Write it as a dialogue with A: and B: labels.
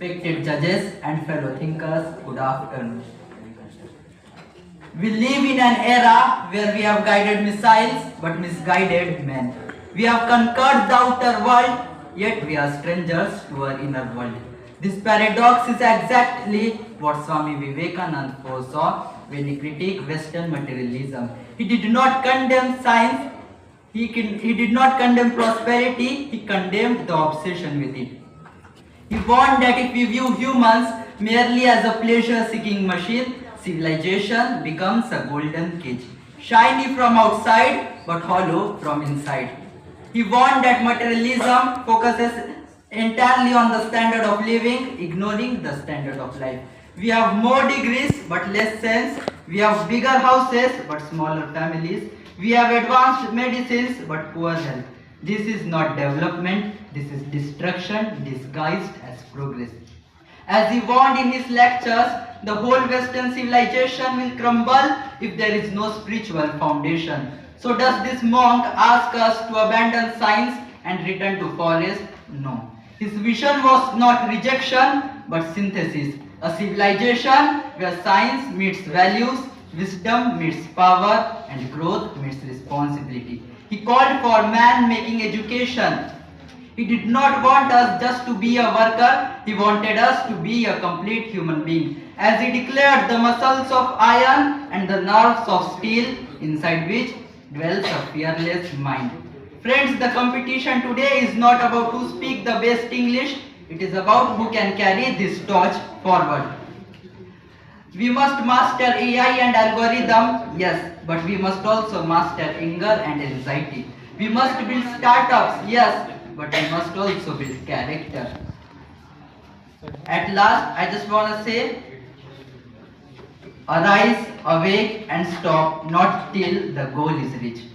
A: Respected judges and fellow thinkers, good afternoon. We live in an era where we have guided missiles but misguided men. We have conquered the outer world, yet we are strangers to our inner world. This paradox is exactly what Swami Vivekananda foresaw when he critiqued Western materialism. He did not condemn science, he did not condemn prosperity, he condemned the obsession with it. He warned that if we view humans merely as a pleasure-seeking machine, civilization becomes a golden cage, shiny from outside but hollow from inside. He warned that materialism focuses entirely on the standard of living, ignoring the standard of life. We have more degrees but less sense. We have bigger houses but smaller families. We have advanced medicines but poor health. This is not development, this is destruction disguised as progress. As he warned in his lectures, the whole Western civilization will crumble if there is no spiritual foundation. So does this monk ask us to abandon science and return to forest? No. His vision was not rejection but synthesis. A civilization where science meets values, wisdom meets power, and growth meets responsibility. He called for man-making education. He did not want us just to be a worker, he wanted us to be a complete human being. As he declared, the muscles of iron and the nerves of steel, inside which dwells a fearless mind. Friends, the competition today is not about who speaks the best English, it is about who can carry this torch forward. We must master AI and algorithm, yes, but we must also master anger and anxiety. We must build startups, yes, but we must also build character. At last, I just want to say, arise, awake and stop, not till the goal is reached.